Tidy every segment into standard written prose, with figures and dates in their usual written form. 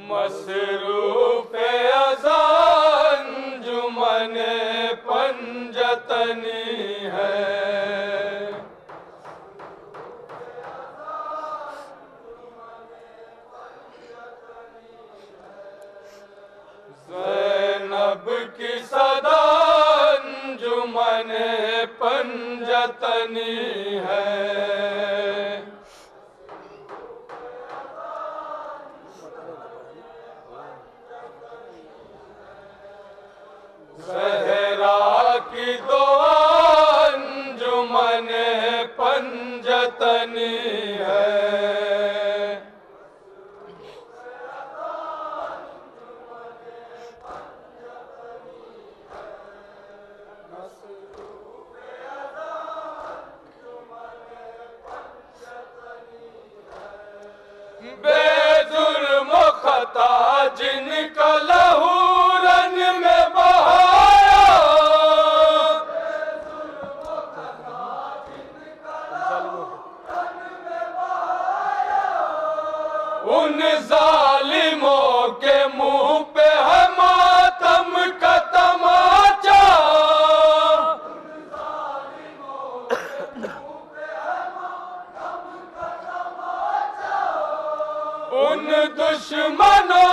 मसरूफ अज़ान जुमने पंजतनी है। ज़ैनब की सदा अंजुमने पंजतनी है। ज़हरा की दुआ अंजुमने पंजतनी है। बेजुर्म खता जिनका लहू रन में बहाया, उन जालिमों के मुंह पे है मातम का तमाचा। उन दुश्मनों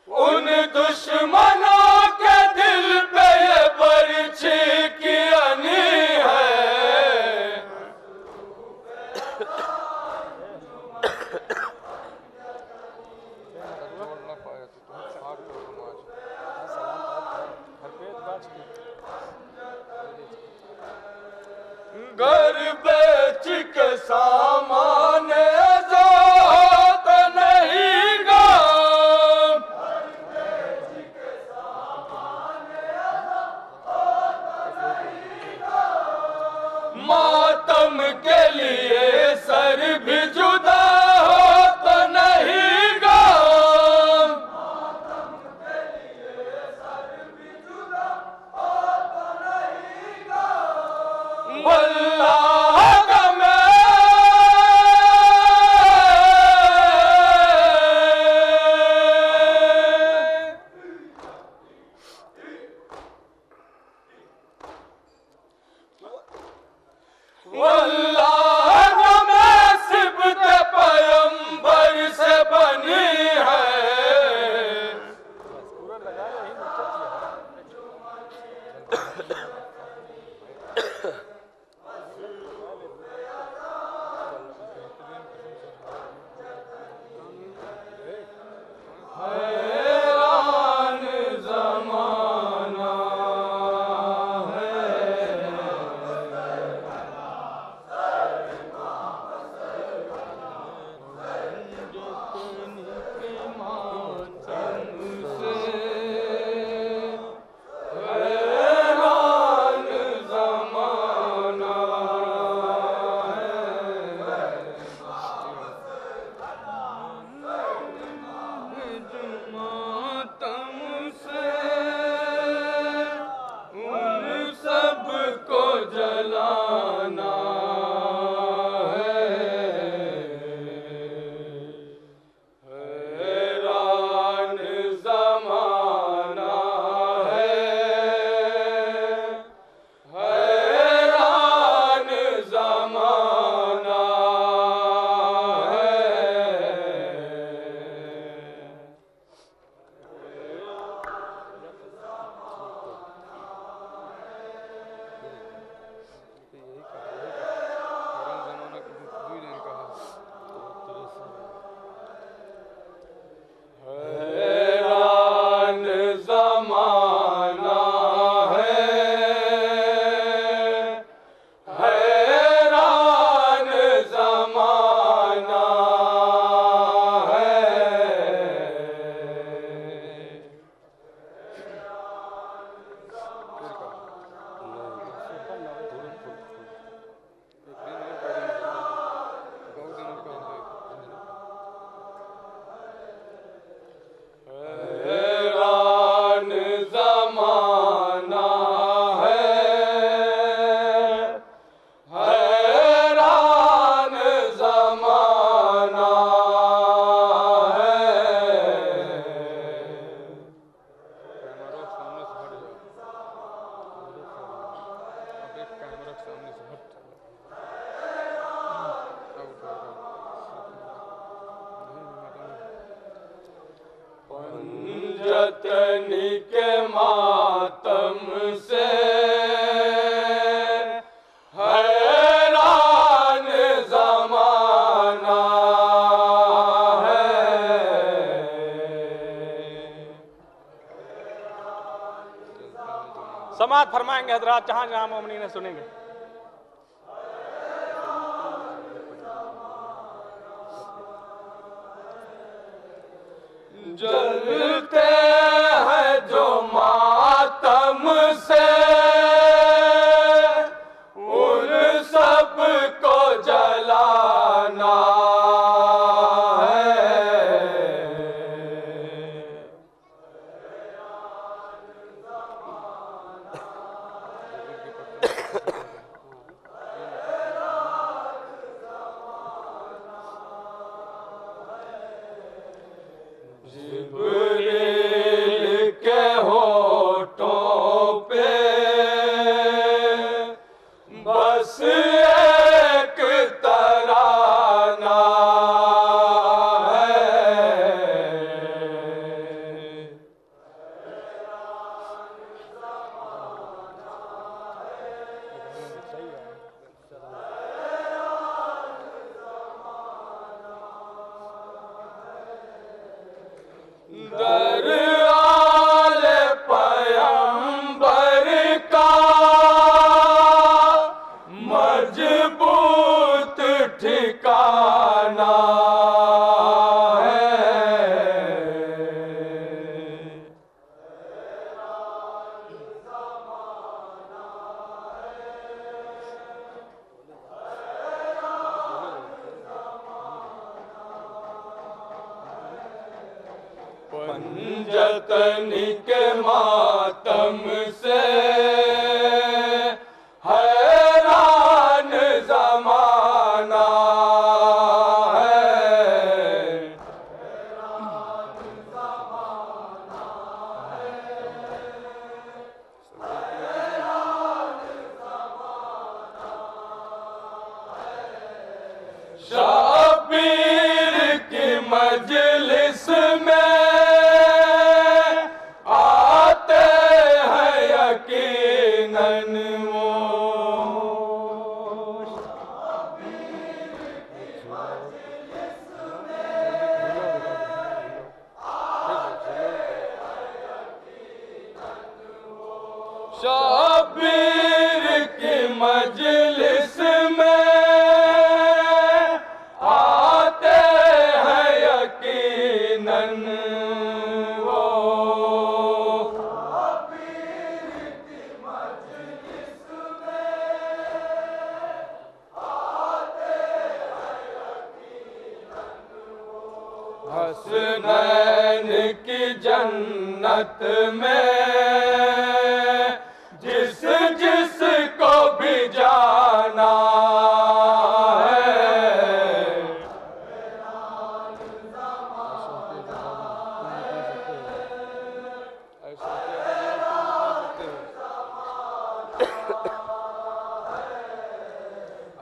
उन दुश्मनों के दिल पे ये बरछी की अनी है। जतनी के मातम से हैरान ज़माना है। समाअत फरमाएंगे हजरात, जहां जहां मोमिनीन सुनेंगे। जलते हैं जो मातम से उन सब को जलाना है। जिब्रील के होठों पे बस एक तराना है। दर आले पैगंबर का मजबूत ठिकाना है। पंजतनी के मातम से हैरान ज़माना है। शाबीर की मजलिस में आते हैं यकीनन वो। शाबीर की मजलिस में आते हैं यकीनन वो। हसनैन की जन्नत में जिस जिस को भी जाना है।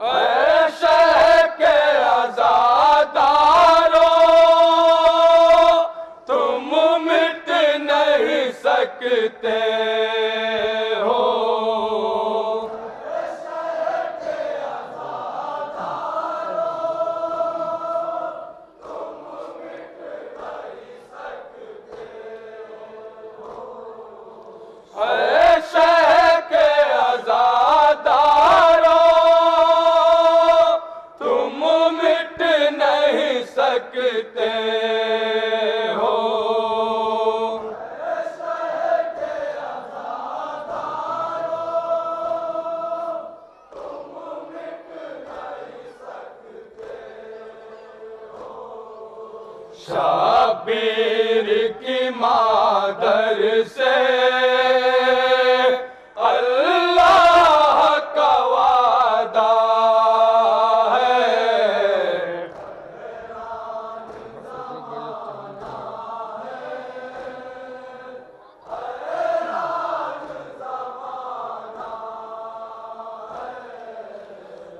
ऐशे के आज़ादारों तुम मिट नहीं सकते हो। ऐशे के आज़ादारों तुम मिट नहीं सकते हो। शाबीर की मादर से अल्लाह का वादा है।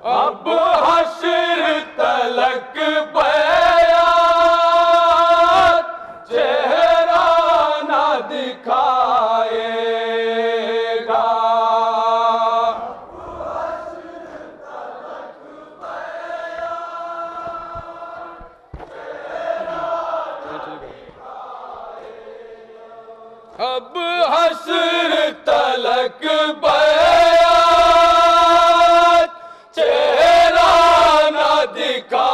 अब हश्र तलक बयात चेहरा अब हश्र तलक बैत चेहरा न दिखाएगा।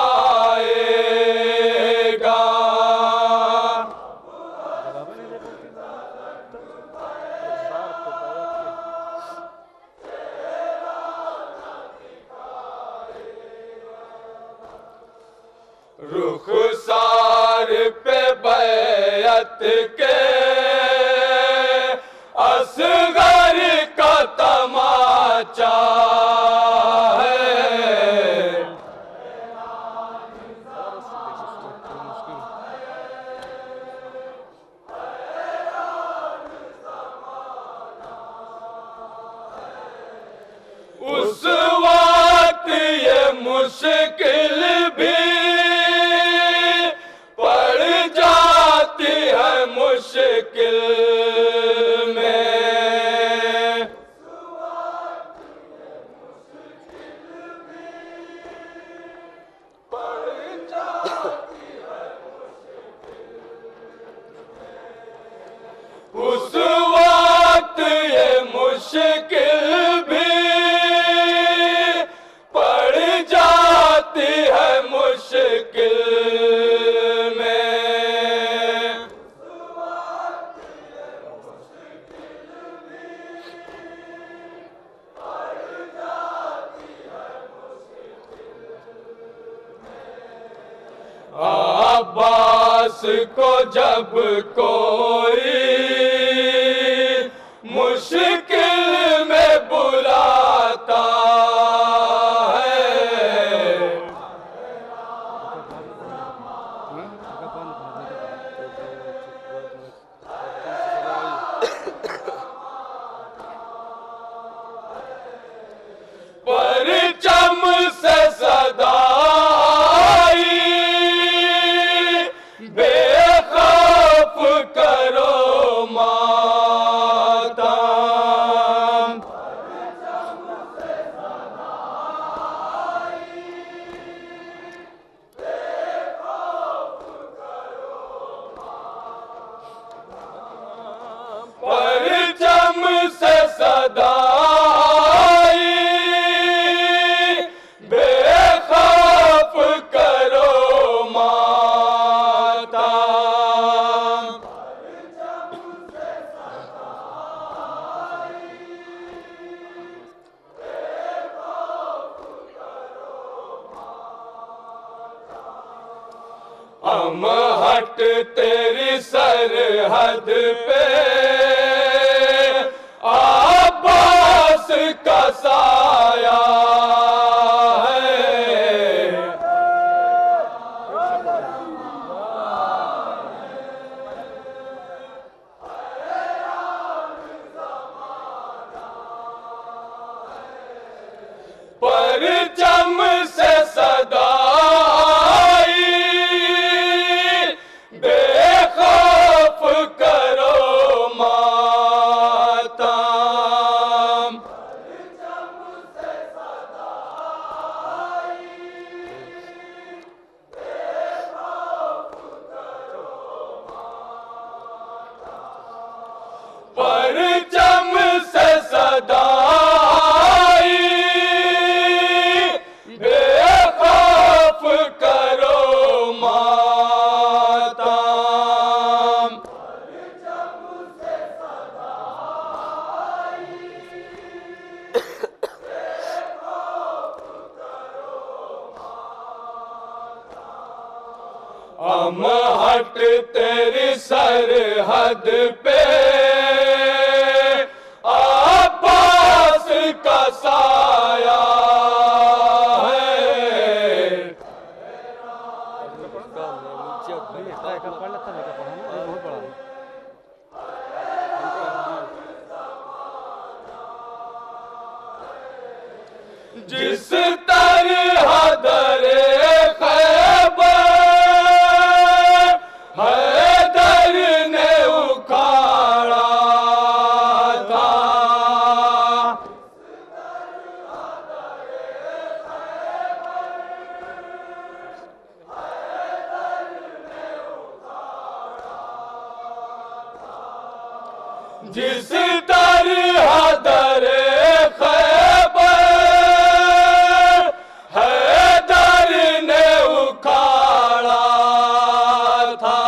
रुखसार पे बैत के असगर का तमाचा है। उस वक्त ये मुश्किल भी पड़ जाती है मुश्किल में। उस वक्त ये मुश्किल भी पड़ जाती है मुश्किल में। अब्बास को जब कोई मुश्किल में बुलाता है, परचम से सदा बेखौफ करो मातम। परचम से सदा बेखौफ करो मातम। हम हट तेरी सरहद पे अब्बास का साया है। परचम से सदा बेखौफ करो मातम। परचम से सदा बेखौफ करो मातम। हम हट तेरी सरहद पे अब्बास का साया है। जिस तरह दरे खैबर हैदर ने उखाड़ा था, जिस तरह दरे खैबर हैदर ने उखाड़ा था।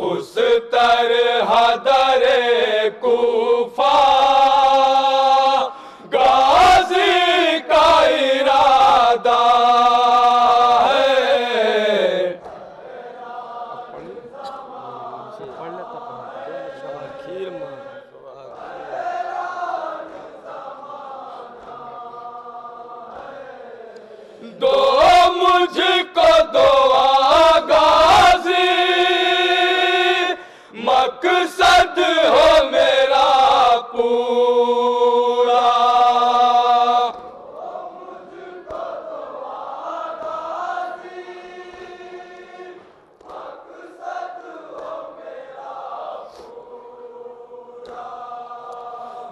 उस तरह दरे कूफा गाजी का इरादा है। दो मुझको दुआ गाजी मकसद हो मेरा पूरा।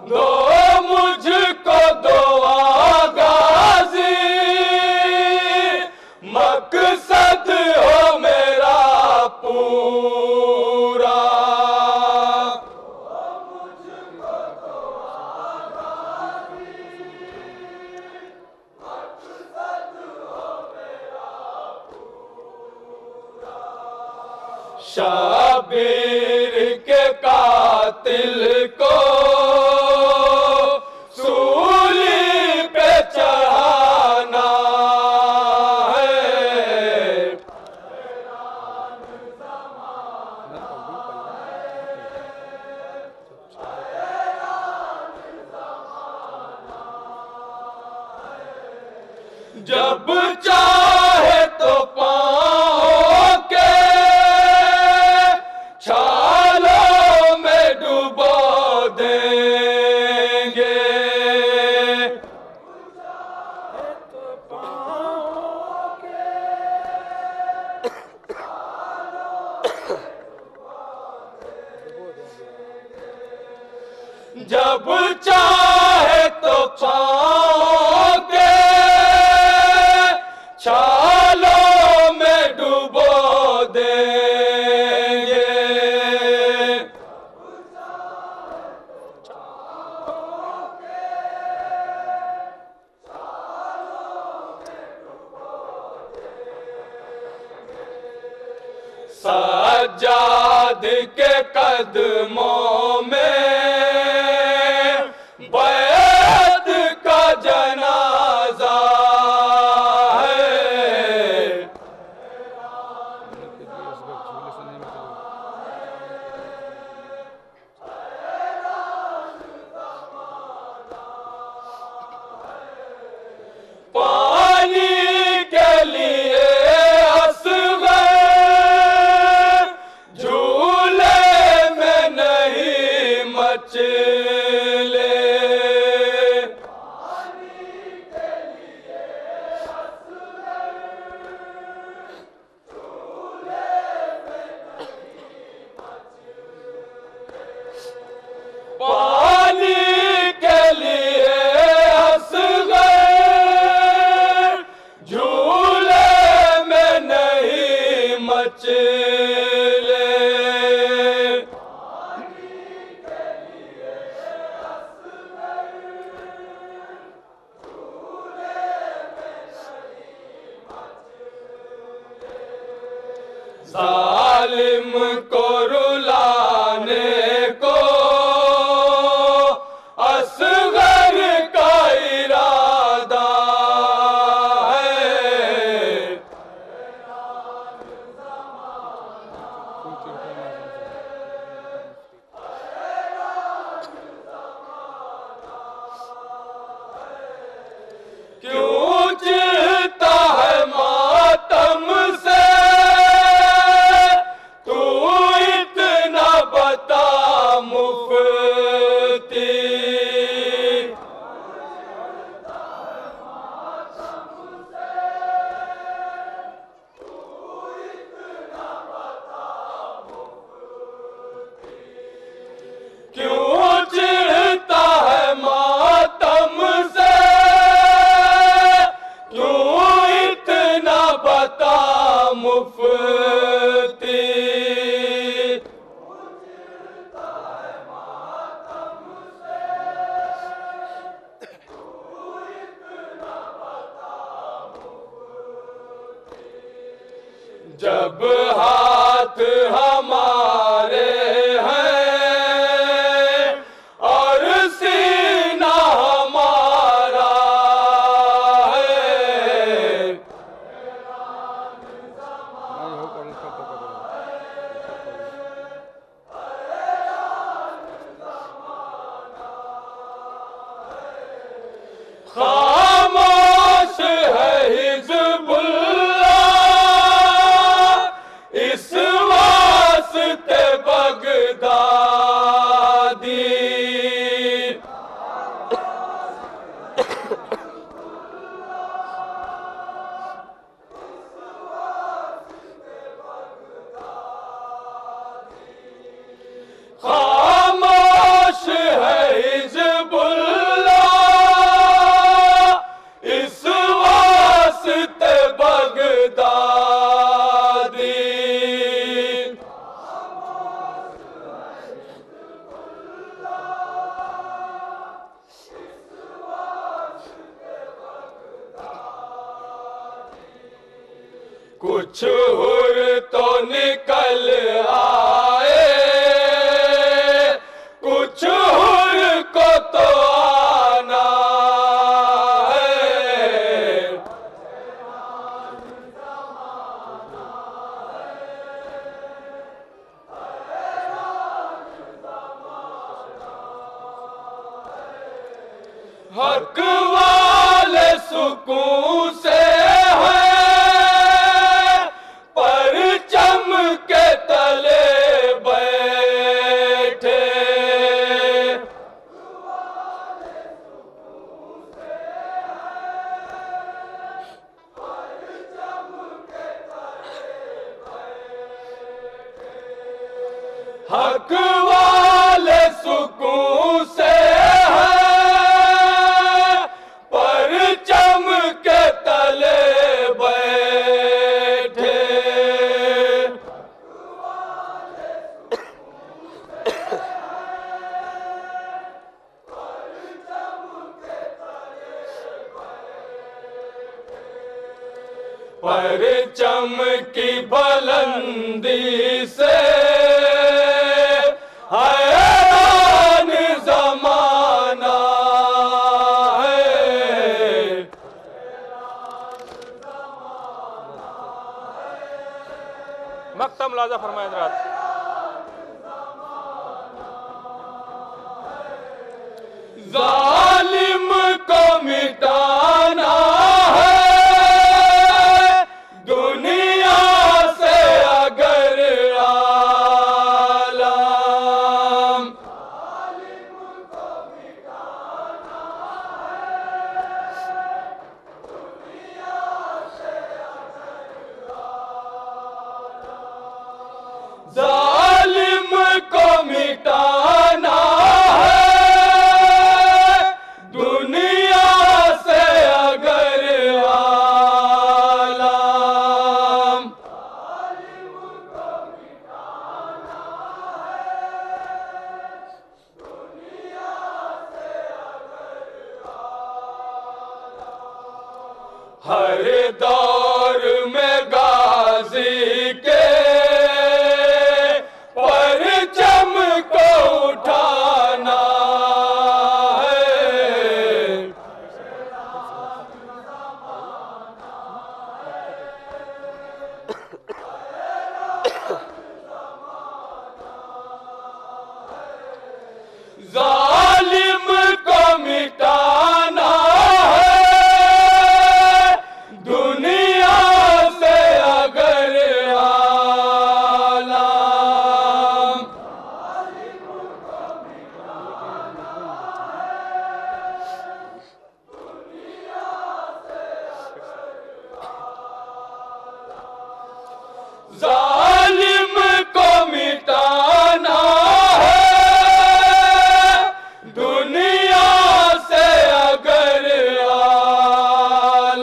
दो मुझको दुआ गाजी मकसद हो मेरा पूरा। शाबिर के कातिल को सूली पे चढ़ाना है। जब चाहे तो पाँव के छालों में डुबो देंगे। जब चाहे तो पाँव के छालों में डुबो देंगे। सज्जाद के कदमों में बैत का जनाजा है। पानी के लिए असगर झूले में नहीं मचले। पानी के लिए असगर झूले में नहीं मचले। कुछ हुर तो निकल आए, कुछ हुर को तो आना है। हक वाले सुकून से के तले बैठे, हक वाले सुकून से है, परचम के तले बैठे। परचम की बुलंदी से हैरान ज़माना है। मक्तम लाजा फरमाए हज़रात। जालिम को मिटाना जालिम को मिटाना है, दुनिया से अगर आलम। हर दौर में गाजी के परचम को उठाना है। जालिम को मिटाना है, दुनिया से अगर आलम। जालिम को मिटाना है, दुनिया से अगर आलम।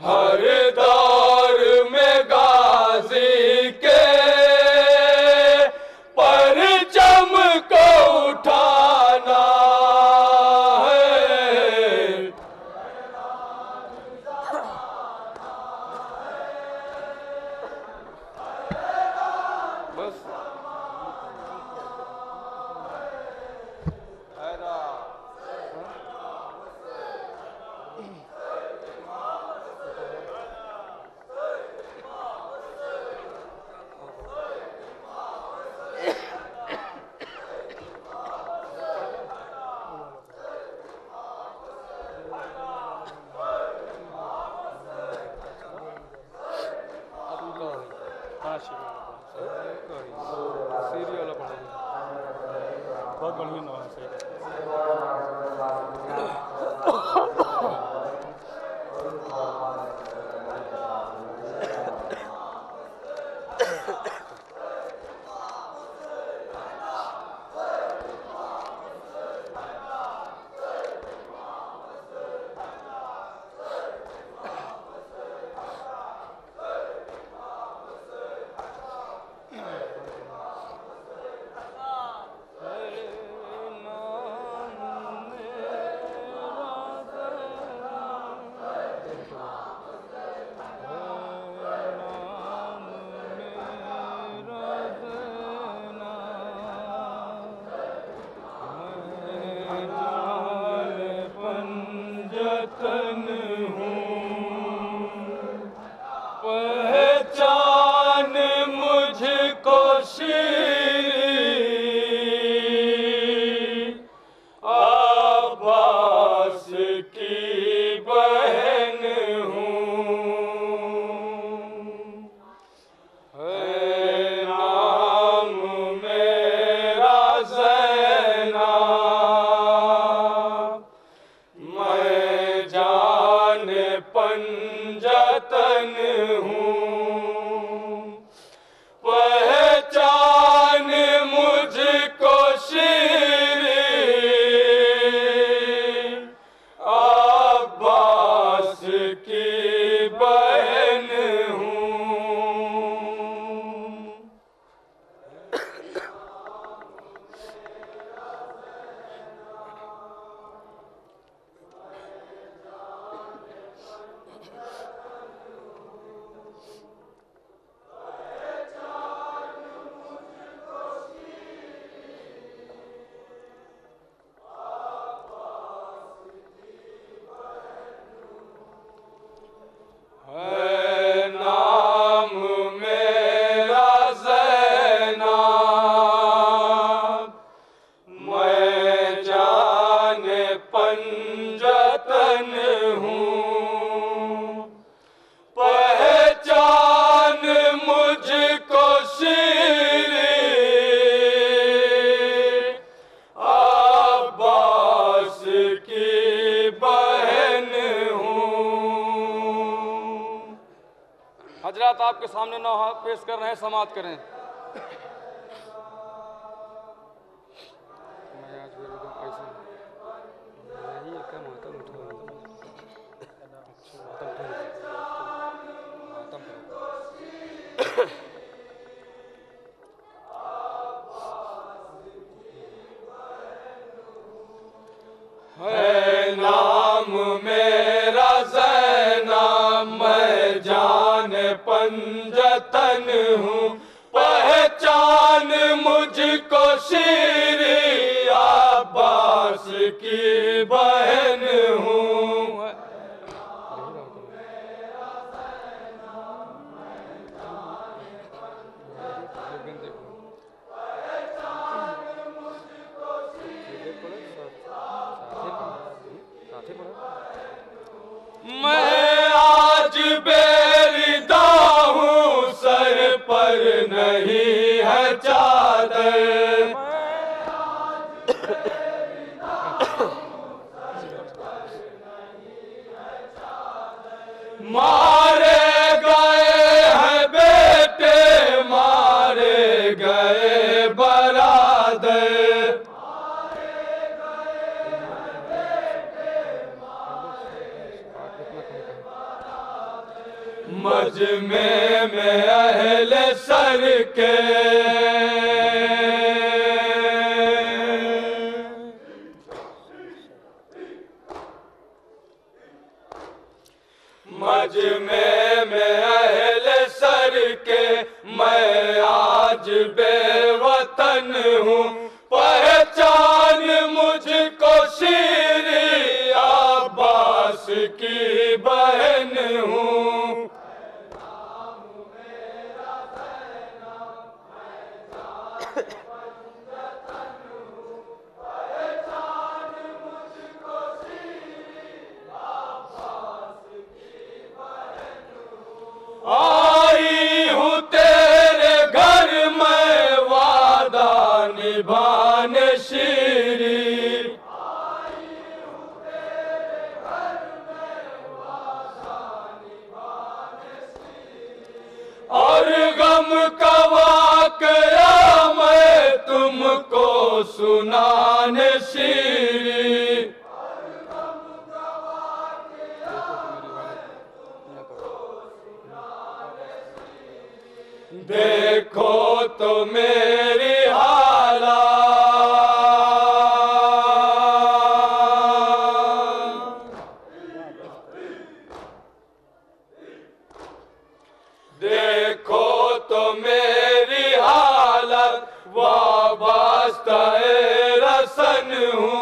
हर दौर में गाजी के परचम को उठाना है। बस सीरियल बहुत बढ़िया नाम है। पंजतन हूँ, पहचान मुझको शीरी, अब्बास की बहन हूँ। है नाम मेरा ज़ैनब, मैं जान पंजतन हूँ, पहचान मुझको शीरी, अब्बास की बहन हूँ। है नाम मेरा ज़ैनब, मैं जान पंजतन हूँ, पहचान मुझको शीरी, अब्बास की बहन हूँ। हजरात आपके सामने नौहा पेश कर रहे हैं, समाप्त करें। मैं आज फिर एकदम ऐसे यही एक मातम उठा है नाम मेरा ज़ैनब, मैं जान पंजतन हूँ, पहचान मुझको शीरी, अब्बास की बहन हूँ। मैं आज बेरिदा हूँ, सर पर नहीं है चादर, मारे गए हैं बेटे, मारे गए बरादर, मजमे में अहले सर के मजमे में अहले सर के, मैं आज बेवतन हूँ, पहचान मुझको शीरी, अब्बास की बहन हूँ। आई हूँ तेरे घर में वादा निभाने शीरी, और गम का वाकया मैं तुमको सुनाने शीरी, देखो तो मेरी हालत, देखो तो मेरी हालत, वाबस्ता रसन हूँ,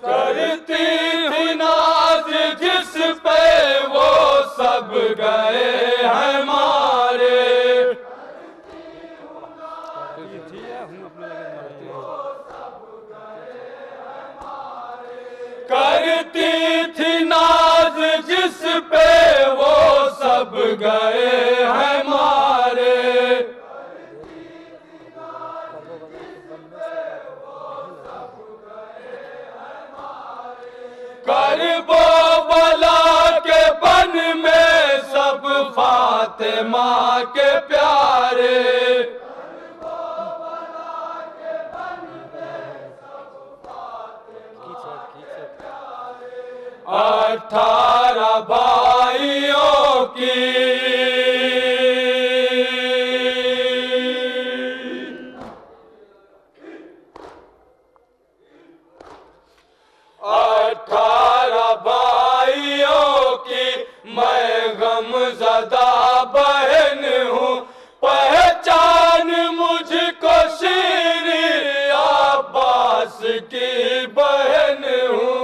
करती थी नाज जिस पे वो सब गए हैं मारे। करती थी नाज जिस पे वो सब गए हैं मारे। करबो बला के बन में सब फातिमा के प्यारे। 18 भाइयों की 18 भाइयों की मैं गमज़दा बहन हूँ। पहचान मुझको शीरी अब्बास की बहन हूँ।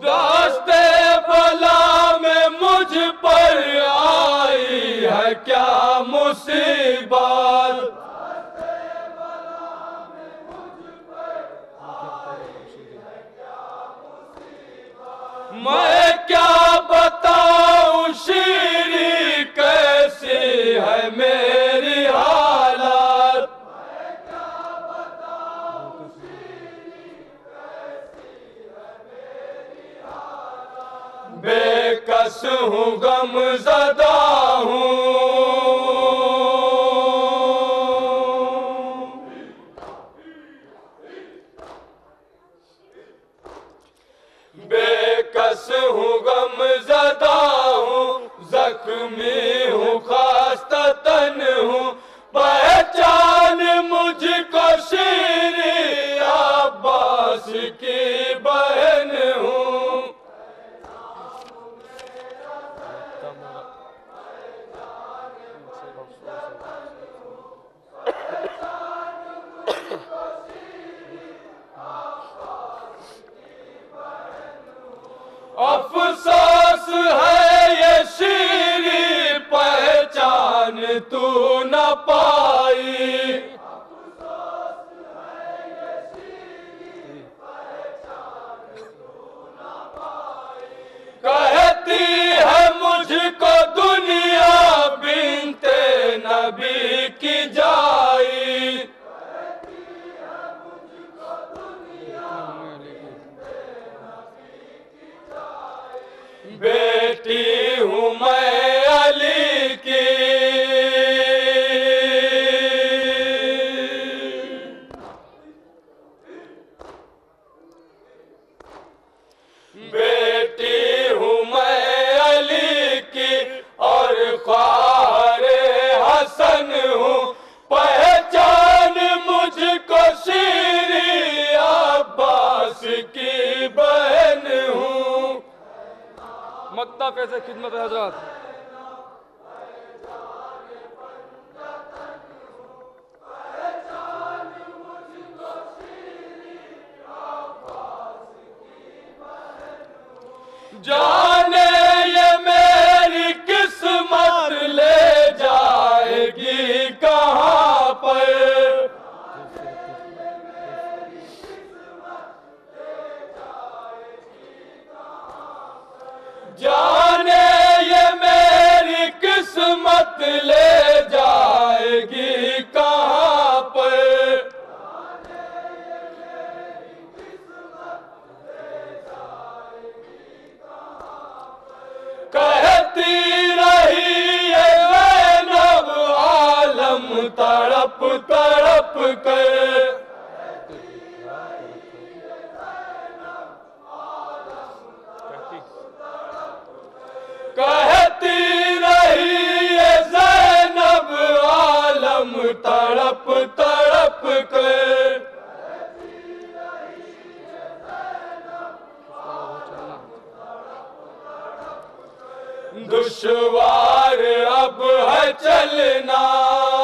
दास्ते बला में मुझ पर आई है क्या मुसीबत। मैं क्या बताऊं शीरी कैसी है मेरी हालत। बेकस हूँ गमज़दा हूँ। बेकस हूँ गमज़दा हूँ। ज़ख्मी हूँ खास्ता तन हूँ। पहचान मुझको शीरी अब्बास की बहन हूँ। अफसोस है ये शीरी पहचान तू न पाई। कहती है मुझको दुनिया बिनते नबी की जाई। बेटी हूँ मैं अली की। बेटी हूँ मैं अली की और ख्वारे हसन हूँ। पहचान मुझको शीरी अब्बास की बहन हूँ। मक्ता कैसे खिदमत है हजरत। जाने ये मेरी किस्मत ले जाएगी कहाँ पर। जाने ये मेरी किस्मत ले जाएगी कहाँ पर। कहती रही ये ज़ैनब आलम तड़प तड़प कर। कहती रही ये ज़ैनब आलम तड़प तड़प कर। द्वार अब है चलना।